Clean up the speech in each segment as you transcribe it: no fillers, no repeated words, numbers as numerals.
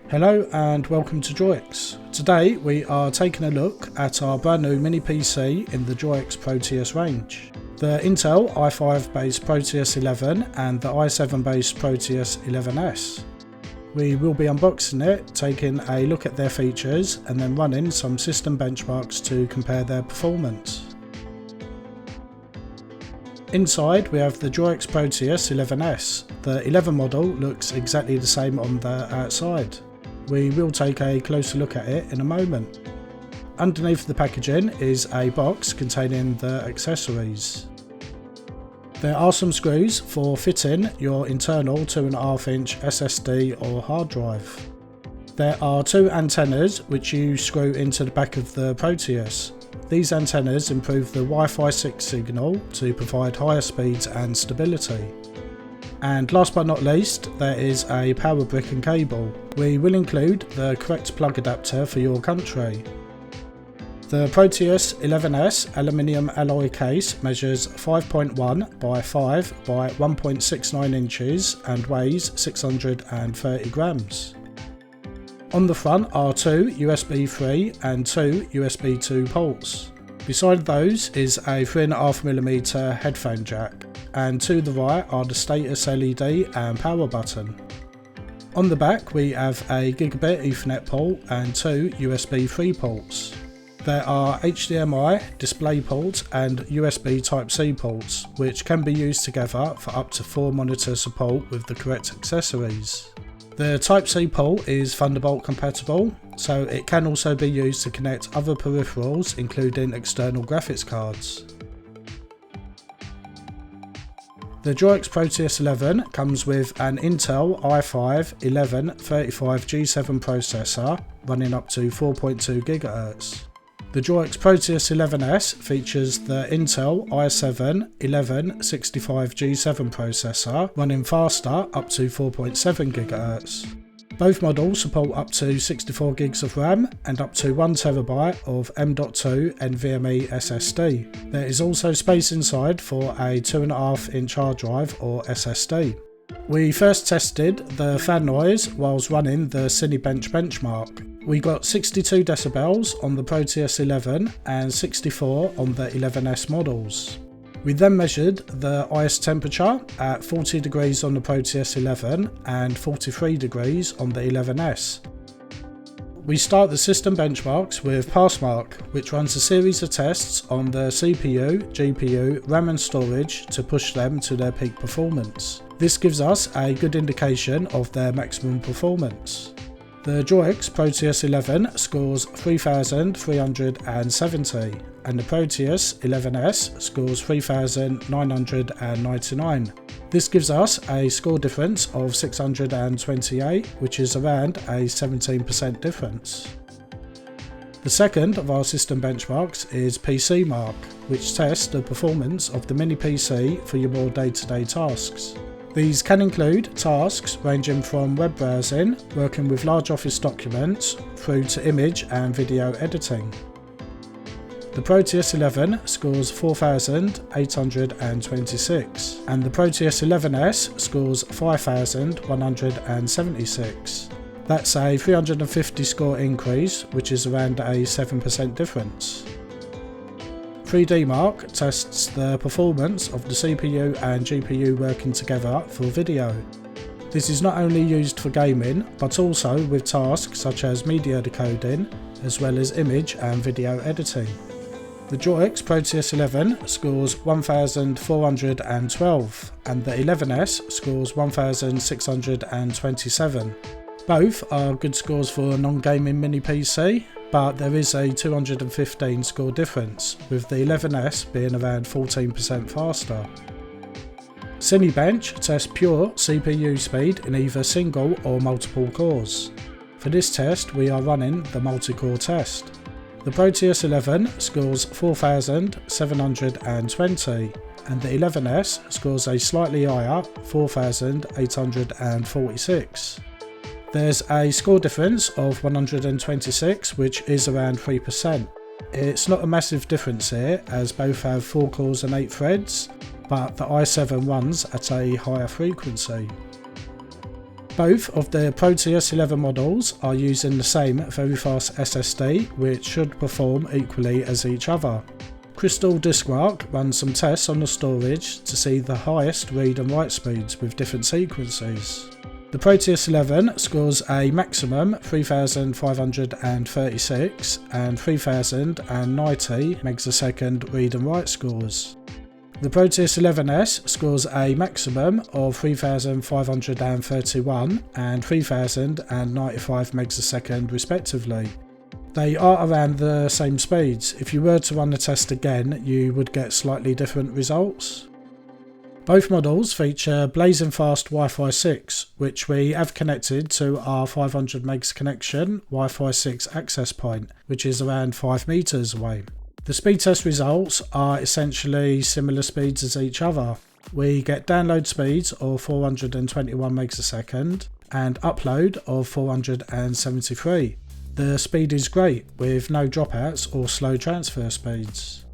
Hello and welcome to DroiX. Today we are taking a look at our brand new mini PC in the DroiX Proteus range. The Intel i5 based Proteus 11 and the i7 based Proteus 11S. We will be unboxing it, taking a look at their features and then running some system benchmarks to compare their performance. Inside we have the DroiX Proteus 11S. The 11 model looks exactly the same on the outside. We will take a closer look at it in a moment. Underneath the packaging is a box containing the accessories. There are some screws for fitting your internal 2.5-inch SSD or hard drive. There are two antennas which you screw into the back of the Proteus. These antennas improve the Wi-Fi 6 signal to provide higher speeds and stability. And last but not least, there is a power brick and cable. We will include the correct plug adapter for your country. The Proteus 11S aluminium alloy case measures 5.1 by 5 by 1.69 inches and weighs 630 grams. On the front are two USB 3 and two USB 2 ports. Beside those is a 3.5mm headphone jack, and to the right are the status LED and power button. On the back we have a gigabit Ethernet port and two USB 3 ports. There are HDMI, display ports and USB Type-C ports, which can be used together for up to 4 monitor support with the correct accessories. The Type-C port is Thunderbolt compatible, so it can also be used to connect other peripherals including external graphics cards. The DroiX Proteus 11 comes with an Intel i5-1135G7 processor running up to 4.2 GHz. The DroiX Proteus 11S features the Intel i7-1165G7 processor running faster up to 4.7 GHz. Both models support up to 64 GB of RAM and up to 1 TB of M.2 NVMe SSD. There is also space inside for a 2.5-inch hard drive or SSD. We first tested the fan noise whilst running the Cinebench benchmark. We got 62 decibels on the Proteus 11 and 64 on the 11S models. We then measured the IS temperature at 40 degrees on the Proteus 11 and 43 degrees on the 11S. We start the system benchmarks with PassMark, which runs a series of tests on the CPU, GPU, RAM and storage to push them to their peak performance. This gives us a good indication of their maximum performance. The DroiX Proteus 11 scores 3,370 and the Proteus 11S scores 3,999. This gives us a score difference of 628, which is around a 17% difference. The second of our system benchmarks is PCMark, which tests the performance of the mini PC for your more day-to-day tasks. These can include tasks ranging from web browsing, working with large office documents, through to image and video editing. The Proteus 11 scores 4,826 and the Proteus 11S scores 5,176. That's a 350 score increase, which is around a 7% difference. 3DMark tests the performance of the CPU and GPU working together for video. This is not only used for gaming, but also with tasks such as media decoding, as well as image and video editing. The DroiX Proteus 11 scores 1,412 and the 11S scores 1,627. Both are good scores for a non-gaming mini PC, but there is a 215 score difference, with the 11S being around 14% faster. Cinebench tests pure CPU speed in either single or multiple cores. For this test we are running the multi-core test. The Proteus 11 scores 4,720 and the 11S scores a slightly higher 4,846. There's a score difference of 126, which is around 3%. It's not a massive difference here, as both have 4 cores and 8 threads, but the i7 runs at a higher frequency. Both of the Proteus 11 models are using the same very fast SSD, which should perform equally as each other. CrystalDiskMark runs some tests on the storage to see the highest read and write speeds with different sequences. The Proteus 11 scores a maximum 3536 and 3090 megasecond read and write scores. The Proteus 11S scores a maximum of 3531 and 3095 megasecond respectively. They are around the same speeds. If you were to run the test again, you would get slightly different results. Both models feature blazing fast Wi-Fi 6, which we have connected to our 500 megs connection Wi-Fi 6 access point, which is around 5 meters away. The speed test results are essentially similar speeds as each other. We get download speeds of 421 megs a second and upload of 473. The speed is great with no dropouts or slow transfer speeds.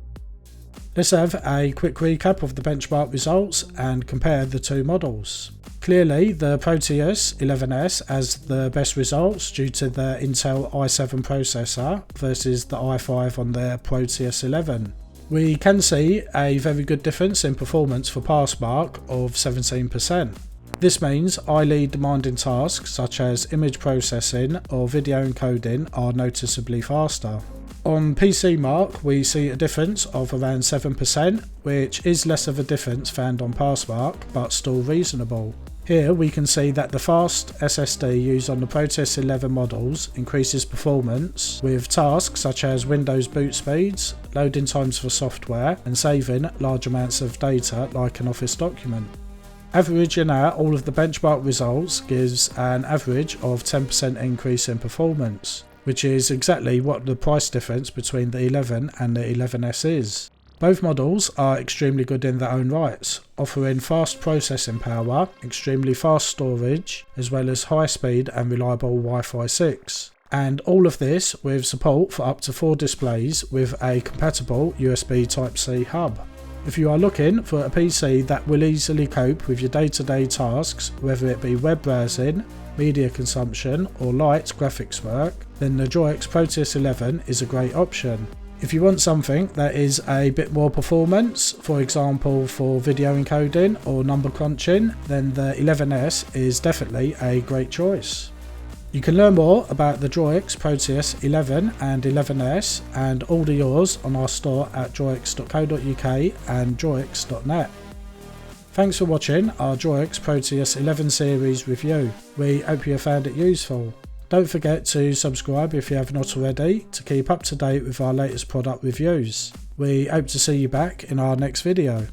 Let's have a quick recap of the benchmark results and compare the two models. Clearly, the Proteus 11S has the best results due to the Intel i7 processor versus the i5 on the Proteus 11. We can see a very good difference in performance for PassMark of 17%. This means highly demanding tasks such as image processing or video encoding are noticeably faster. On PCMark, we see a difference of around 7%, which is less of a difference found on PassMark, but still reasonable. Here we can see that the fast SSD used on the Proteus 11 models increases performance with tasks such as Windows boot speeds, loading times for software, and saving large amounts of data like an Office document. Averaging out all of the benchmark results gives an average of 10% increase in performance, which is exactly what the price difference between the 11 and the 11S is. Both models are extremely good in their own rights, offering fast processing power, extremely fast storage, as well as high speed and reliable Wi-Fi 6. And all of this with support for up to 4 displays with a compatible USB Type-C hub. If you are looking for a PC that will easily cope with your day-to-day tasks, whether it be web browsing, media consumption or light graphics work, then the DroiX Proteus 11 is a great option. If you want something that is a bit more performance, for example for video encoding or number crunching, then the 11S is definitely a great choice. You can learn more about the DroiX Proteus 11 and 11S and order yours on our store at droix.co.uk and droix.net. Thanks for watching our DroiX Proteus 11 series review. We hope you found it useful. Don't forget to subscribe if you have not already to keep up to date with our latest product reviews. We hope to see you back in our next video.